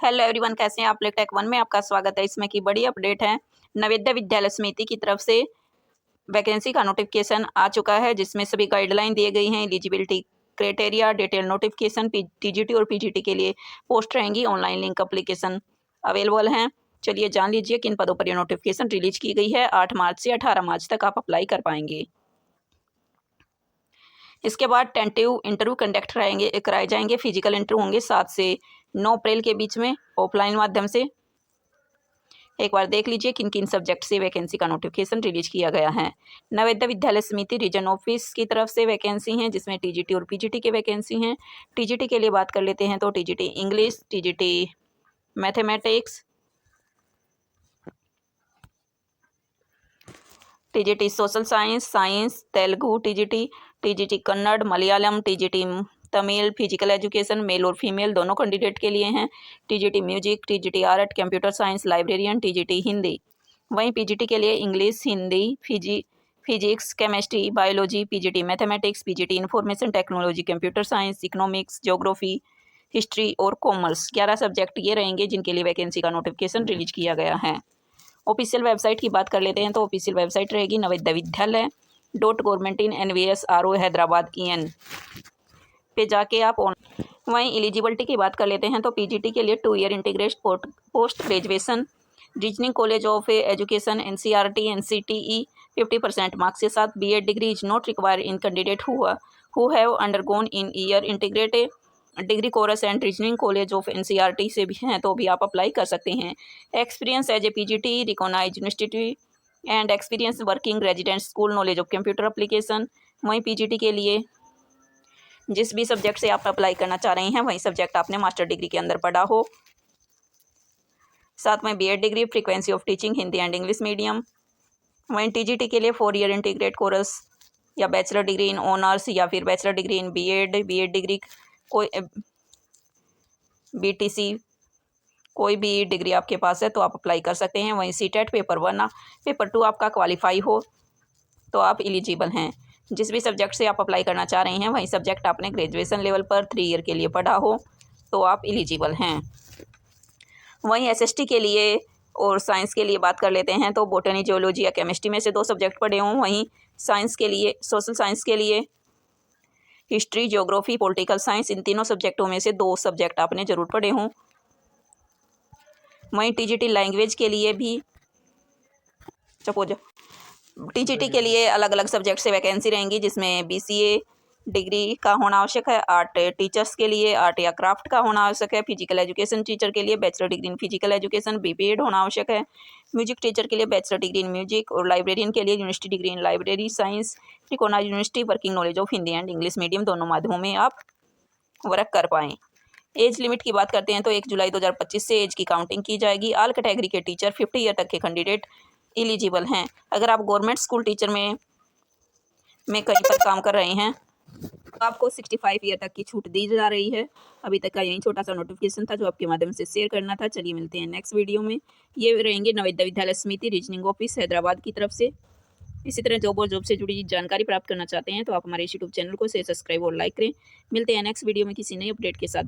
Hello everyone, कैसे हैं आप लोग। टेक वन में आपका स्वागत है। इसमें की बड़ी अपडेट है। नवोदय विद्यालय समिति की तरफ से वैकेंसी का नोटिफिकेशन आ चुका है, जिसमें सभी गाइडलाइन दिए गई हैं। Eligibility criteria, detail notification, TGT और पीजीटी के लिए पोस्ट रहेंगी। ऑनलाइन लिंक एप्लीकेशन अवेलेबल हैं। चलिए जान लीजिए किन पदों पर यह नोटिफिकेशन रिलीज की गई है। 8 मार्च से 18 मार्च तक आप अप्लाई कर पाएंगे। इसके बाद टेंटेटिव इंटरव्यू कंडक्ट कराए जाएंगे। फिजिकल इंटरव्यू होंगे 7 से 9 अप्रैल के बीच में ऑफलाइन माध्यम से। एक बार देख लीजिए किन किन सब्जेक्ट से वैकेंसी का नोटिफिकेशन रिलीज किया गया है। नवोदय विद्यालय समिति रीजन ऑफिस की तरफ से वैकेंसी हैं, जिसमें टीजीटी और पीजीटी की वैकेंसी हैं। टीजीटी के लिए बात कर लेते हैं तो TGT English, TGT mathematics, TGT social science, Telugu TGT Kannada, Malayalam, TGT Tamil, physical education male और फीमेल दोनों कैंडिडेट के लिए हैं। TGT music, TGT art, computer science, librarian, TGT Hindi. वहीं पीजीटी के लिए English, Hindi, physics, chemistry, biology, PGT mathematics, PGT information technology, computer science, economics, geography, history और commerce. 11 subject ये रहेंगे जिनके लिए वैकेंसी का नोटिफिकेशन रिलीज किया गया है। ऑफिशियल वेबसाइट की बात कर लेते हैं तो ऑफिशियल वेबसाइट रहेगी नवोदय विद्यालय .government.in/NVS हैदराबाद EN पे जाके आप वहीं एलिजिबिलिटी की बात कर लेते हैं तो पीजीटी के लिए 2 year integrated post graduation reasoning college of education NCERT NCTE 50% marks के साथ BEd degree is not require in candidate who have undergone in year integrated degree course and reasoning college of NCERT से भी हैं तो भी आप apply कर सकते हैं। Experience as a PGT recognised university and experience working resident school, knowledge of computer application. वहीं पीजीटी के लिए जिस भी सब्जेक्ट से आप अप्लाई करना चाह रहे हैं वही सब्जेक्ट आपने मास्टर डिग्री के अंदर पढ़ा हो। साथ में BEd degree, frequency of teaching Hindi and English medium. वहीं टीजीटी के लिए 4 ईयर इंटीग्रेट कोर्स या बैचलर डिग्री इन ऑनर्स या फिर बैचलर डिग्री इन BEd डिग्री कोई BTC कोई भी डिग्री आपके पास है तो आप अप्लाई कर सकते हैं। वहीं CTET पेपर 1 पेपर 2 आपका क्वालिफाई हो तो आप एलिजिबल हैं। जिस भी सब्जेक्ट से आप अप्लाई करना चाह रहे हैं वही सब्जेक्ट आपने ग्रेजुएशन लेवल पर 3 ईयर के लिए पढ़ा हो तो आप एलिजिबल हैं। वहीं SST के लिए और साइंस के लिए बात कर लेते हैं तो बॉटनी, जियोलॉजी या केमिस्ट्री में से 2 सब्जेक्ट पढ़े हों। वहीं साइंस के लिए, सोशल साइंस के लिए हिस्ट्री, ज्योग्राफी, पॉलिटिकल साइंस, इन तीनों सब्जेक्टों में से 2 सब्जेक्ट आपने जरूर पढ़े हों। वहीं टीजीटी लैंग्वेज के लिए भी टीजीटी के लिए अलग अलग सब्जेक्ट से वैकेंसी रहेंगी, जिसमें BCA डिग्री का होना आवश्यक है। आर्ट टीचर्स के लिए आर्ट या क्राफ्ट का होना आवश्यक है। फिजिकल एजुकेशन टीचर के लिए bachelor degree in physical education BPEd होना आवश्यक है। म्यूजिक टीचर के लिए बैचलर डिग्री इन म्यूजिक और लाइब्रेरियन के लिए university degree in library science, recognised university, working knowledge of Hindi and English medium दोनों माध्यमों में आप वर्क कर पाएँ। एज लिमिट की बात करते हैं तो 1 जुलाई 2025 से एज की काउंटिंग की जाएगी। ऑल कैटेगरी के टीचर 50 ईयर तक के कैंडिडेट एलिजिबल हैं। अगर आप गवर्नमेंट स्कूल टीचर में कहीं पर काम कर रहे हैं तो आपको 65 ईयर तक की छूट दी जा रही है। अभी तक का यही छोटा सा नोटिफिकेशन था जो आपके माध्यम से शेयर करना था। चलिए मिलते हैं नेक्स्ट वीडियो में। ये रहेंगे नवोदय विद्यालय समिति रीजनिंग ऑफिस हैदराबाद की तरफ से। इसी तरह जॉब और जॉब से जुड़ी जानकारी प्राप्त करना चाहते हैं तो आप हमारे यूट्यूब चैनल को सब्सक्राइब और लाइक करें। मिलते हैं नेक्स्ट वीडियो में किसी नई अपडेट के साथ।